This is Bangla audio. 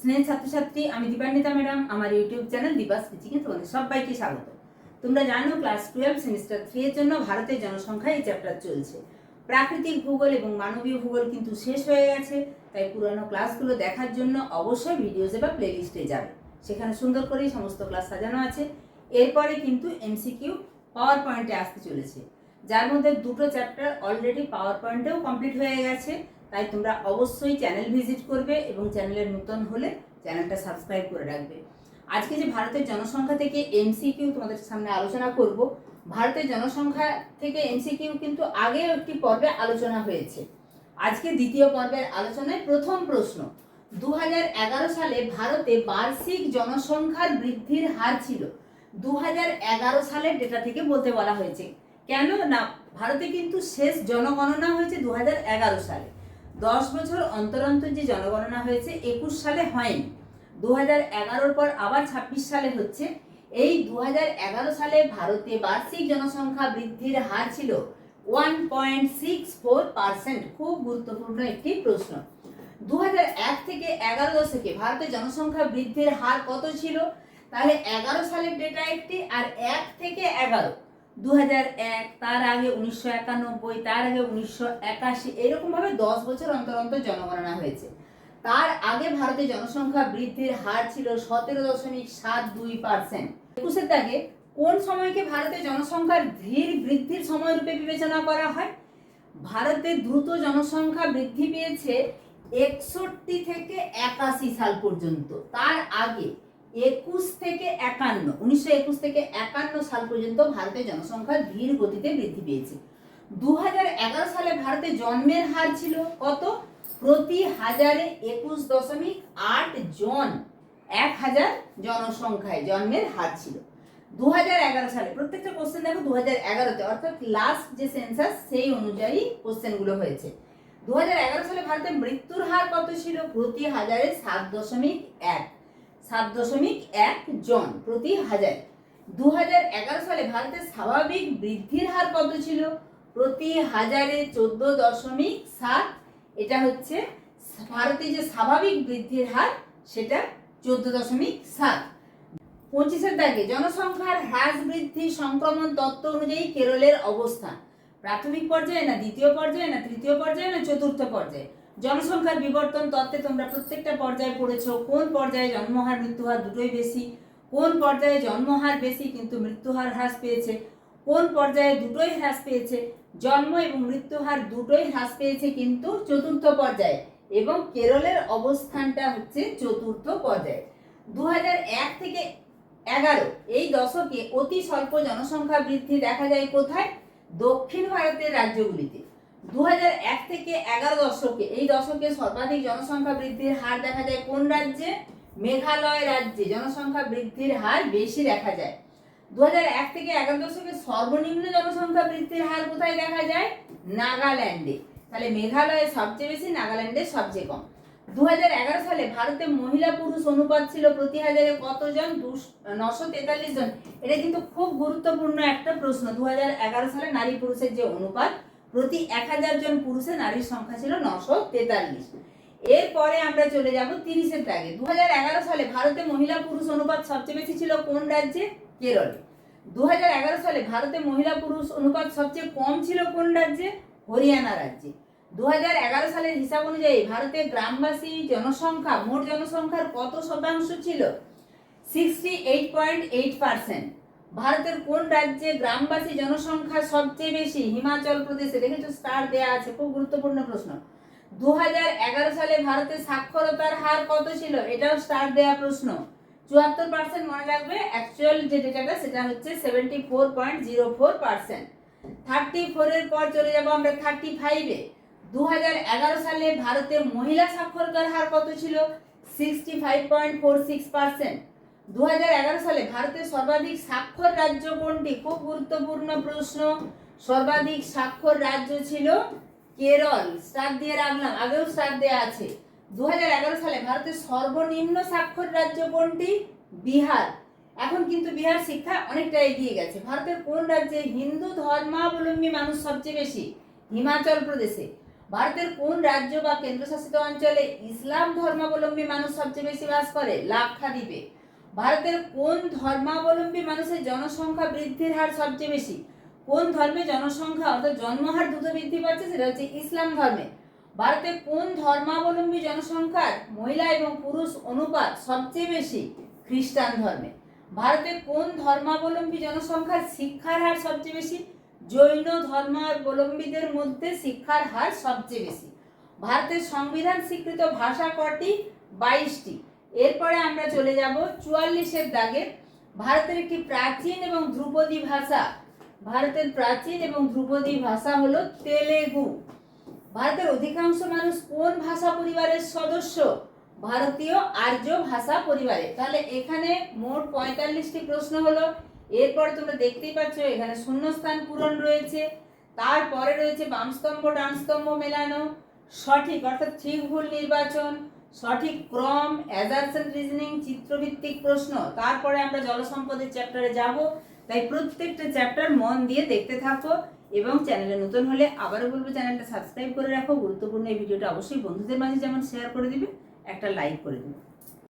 স্নেহ ছাত্রছাত্রী, আমি দীপান্বিতা ম্যাডাম। আমার ইউটিউব চ্যানেল দীপাস টিচিংয়ে তোমাদের সবাইকে স্বাগত। তোমরা জানো ক্লাস 12 সেমিস্টার 3 এর জন্য ভারতের জনসংখ্যা এই চ্যাপ্টার চলছে। প্রাকৃতিক ভূগোল এবং মানবীয় ভূগোল কিন্তু শেষ হয়ে গেছে, তাই পুরনো ক্লাসগুলো দেখার জন্য অবশ্যই ভিডিওসে বা প্লেলিস্টে যাবে। সেখানে সুন্দর করেই সমস্ত ক্লাস সাজানো আছে। এরপরে কিন্তু এমসিকিউ পাওয়ার পয়েন্টে আসতে চলেছে, যার মধ্যে দুটো চ্যাপ্টার অলরেডি পাওয়ার পয়েন্টেও কমপ্লিট হয়ে গেছে। তাই তোমরা অবশ্যই চ্যানেল ভিজিট করবে এবং চ্যানেলের নতুন হলে চ্যানেলটা সাবস্ক্রাইব করে রাখবে। আজকে যে ভারতের জনসংখ্যা থেকে এমসিকিউ তোমাদের সামনে আলোচনা করব, ভারতের জনসংখ্যা থেকে এমসিকিউ কিন্তু আগেও একটি পর্বে আলোচনা হয়েছে। আজকে দ্বিতীয় পর্বের আলোচনায় প্রথম প্রশ্ন, 2011 সালে ভারতে বার্ষিক জনসংখ্যার বৃদ্ধির হার ছিল। 2011 সালের ডেটা থেকে বলতে বলা হয়েছে। কেন না, ভারতে কিন্তু শেষ জনগণনা হয়েছে 2011 সালে। 10 বছর অন্তর অন্তর যে জনগণনা হয়েছে 21 সালে হয়নি। 2011 পর আবার 26 সালে হচ্ছে। এই 2011 সালে ভারতে বার্ষিক জনসংখ্যা বৃদ্ধির হার ছিল 1.64%। খুব গুরুত্বপূর্ণ একটি প্রশ্ন। 2001 থেকে 11 দশকে ভারতের জনসংখ্যা বৃদ্ধির হার কত ছিল? তাহলে 11 সালের ডেটা একটি, আর 1 থেকে 11 2001, তার আগে 1991, তার আগে 1981, এরকম ভাবে 10 বছর অন্তর অন্তর জনগণনা হয়েছে। তার আগে ভারতের জনসংখ্যা বৃদ্ধির হার ছিল 17.72%। 21-এর দাগে কোন সময়কে ভারতের জনসংখ্যার ধীর বৃদ্ধির সময় রূপে বিবেচনা করা হয়? ভারতে দ্রুত জনসংখ্যা বৃদ্ধি পেয়েছে 61 থেকে 81 সাল পর্যন্ত। তার আগে 1921 থেকে 51 সাল পর্যন্ত ভারতের জনসংখ্যা ধীর গতিতে বৃদ্ধি পেয়েছে। 2011 সালে ভারতে জন্মের হার ছিল কত? প্রতি হাজারে 21.8 জন, 1000 জনসংখ্যায় জন্মের হার ছিল 2011 সালে। প্রত্যেকটা কোশ্চেন দেখো 2011-তে, অর্থাৎ লাস্ট যে সেন্সাস সেই অনুযায়ী কোশ্চেনগুলো হয়েছে। 2011 সালে ভারতে মৃত্যুর হার কত ছিল? প্রতি হাজারে 7.1 জন প্রতি হাজার। 2011 সালে ভারতের স্বাভাবিক বৃদ্ধির হার কত ছিল? প্রতি হাজারে 14.7। এটা হচ্ছে ভারতে যে স্বাভাবিক বৃদ্ধির হার, সেটা 14.7। 25-এর দাগে জনসংখ্যার হ্রাস বৃদ্ধি সংক্রমণ তত্ত্ব অনুযায়ী কেরলের অবস্থান প্রাথমিক পর্যায়ে না দ্বিতীয় পর্যায়ে না তৃতীয় পর্যায়ে না চতুর্থ পর্যায়ে? জনসংখ্যার বিবর্তন তত্ত্বে তোমরা প্রত্যেকটা পর্যায়ে পড়েছো। কোন পর্যায়ে জন্মহার মৃত্যুহার দুটোই বেশি? কোন পর্যায়ে জন্মহার বেশি কিন্তু মৃত্যুহার হ্রাস পেয়েছে? কোন পর্যায়ে দুটোই হ্রাস পেয়েছে? জন্ম এবং মৃত্যুহার দুটোই হ্রাস পেয়েছে কিন্তু চতুর্থ পর্যায়ে, এবং কেরলের অবস্থানটা হচ্ছে চতুর্থ পর্যায়ে। 2001 থেকে 11 এই দশকে অতি স্বল্প জনসংখ্যা বৃদ্ধি দেখা যায় কোথায়? দক্ষিণ ভারতের রাজ্যগুলিতে। 2001 থেকে 11 দশকে এই দশকে সর্বাধিক জনসংখ্যা বৃদ্ধির হার দেখা যায় কোন রাজ্যে? মেঘালয় রাজ্যে জনসংখ্যা বৃদ্ধির হার বেশি দেখা যায়। 2001 থেকে 11 দশকে সর্বনিম্ন জনসংখ্যা বৃদ্ধির হার কোথায় দেখা যায়? নাগাল্যান্ডে। তাহলে মেঘালয়ে সবচেয়ে বেশি, নাগাল্যান্ডে সবচেয়ে কম। 2011 সালে ভারতে মহিলা পুরুষ অনুপাত ছিল প্রতি হাজারে কতজন? 943 জন। এটা কিন্তু খুব গুরুত্বপূর্ণ একটা প্রশ্ন। 2011 সালে নারী পুরুষের যে অনুপাত, প্রতি 1000 জন পুরুষে নারীর সংখ্যা ছিল 943। এরপরে আমরা চলে যাব 30-এর দাগে। 2011 সালে ভারতে মহিলা পুরুষ অনুপাত সবচেয়ে বেশি ছিল কোন রাজ্যে? কেরলে। 2011 সালে ভারতে মহিলা পুরুষ অনুপাত সবচেয়ে কম ছিল কোন রাজ্যে? হরিয়ানা রাজ্যে। 2011 সালের হিসাব অনুযায়ী ভারতের গ্রামবাসী জনসংখ্যা মোট জনসংখ্যার কত শতাংশ ছিল? 68.8%। ভারতের কোন রাজ্যে গ্রামবাসী জনসংখ্যা সবচেয়ে বেশি? হিমাচল প্রদেশে। দেখেছো স্টার দেয়া আছে, খুব গুরুত্বপূর্ণ প্রশ্ন। 2011 সালে ভারতের সাক্ষরতার হার কত ছিল? এটাও স্টার দেয়া প্রশ্ন। 74%। মনে রাখবে, অ্যাকচুয়াল যে ডেটাটা সেটা হচ্ছে 74.04%। 34 এর পর চলে যাব আমরা 35-এ। 2011 সালে ভারতে মহিলা সাক্ষরতার হার কত ছিল? 65.46%। 2011 সালে ভারতের সর্বাধিক স্বাক্ষর রাজ্য কোনটি? খুব গুরুত্বপূর্ণ প্রশ্ন। সর্বাধিক স্বাক্ষর রাজ্য ছিল কেরল। স্টার দিয়ে রাখলাম, আগেও স্টার দেয়া আছে। 2011 সালে ভারতের সর্বনিম্ন স্বাক্ষর রাজ্য কোনটি? বিহার। এখন কিন্তু বিহার শিক্ষা অনেকটা এগিয়ে গেছে। ভারতের কোন রাজ্যে হিন্দু ধর্মাবলম্বী মানুষ সবচেয়ে বেশি? হিমাচল প্রদেশে। ভারতের কোন রাজ্য বা কেন্দ্রশাসিত অঞ্চলে ইসলাম ধর্মাবলম্বী মানুষ সবচেয়ে বেশি বাস করে? লাক্ষাদ্বীপে। ভারতের কোন ধর্মাবলম্বী মানুষের জনসংখ্যা বৃদ্ধির হার সবচেয়ে বেশি? কোন ধর্মে জনসংখ্যা অর্থাৎ জন্মহার দ্রুত বৃদ্ধি পাচ্ছে? সেটা হচ্ছে ইসলাম ধর্মে। ভারতে কোন ধর্মাবলম্বী জনসংখ্যার মহিলা এবং পুরুষ অনুপাত সবচেয়ে বেশি? খ্রিস্টান ধর্মে। ভারতে কোন ধর্মাবলম্বী জনসংখ্যার শিক্ষার হার সবচেয়ে বেশি? জৈন ধর্মাবলম্বীদের মধ্যে শিক্ষার হার সবচেয়ে বেশি। ভারতের সংবিধান স্বীকৃত ভাষা কটি? 22টি। এরপরে আমরা চলে যাব 44-এর দাগে। ভারতের একটি প্রাচীন এবং ধ্রুপদী ভাষা, ভারতের প্রাচীন এবং ধ্রুপদী ভাষা হলো তেলেগু। ভারতের অধিকাংশ মানুষ কোন ভাষা পরিবারের সদস্য? ভারতীয় আর্য ভাষা পরিবারে। তাহলে এখানে মোট 45টি প্রশ্ন হলো। এরপর তোমরা দেখতেই পাচ্ছ এখানে শূন্যস্থান পূরণ রয়েছে, তারপরে রয়েছে বামস্তম্ভ ডানস্তম্ভ মেলানো, সঠিক অর্থাৎ ঠিক ভুল নির্বাচন, সঠিক ক্রম, অ্যাজারশন রিজনিং, চিত্রভিত্তিক প্রশ্ন। তারপরে আমরা জলসম্পদের চ্যাপ্টারে যাব। তাই প্রত্যেকটা চ্যাপ্টার মন দিয়ে দেখতে থাকো এবং চ্যানেলে নতুন হলে আবারও বলবো চ্যানেলটা সাবস্ক্রাইব করে রাখো। গুরুত্বপূর্ণ এই ভিডিওটা অবশ্যই বন্ধুদের মাঝে যেমন শেয়ার করে দিবে, একটা লাইক করে দিবে।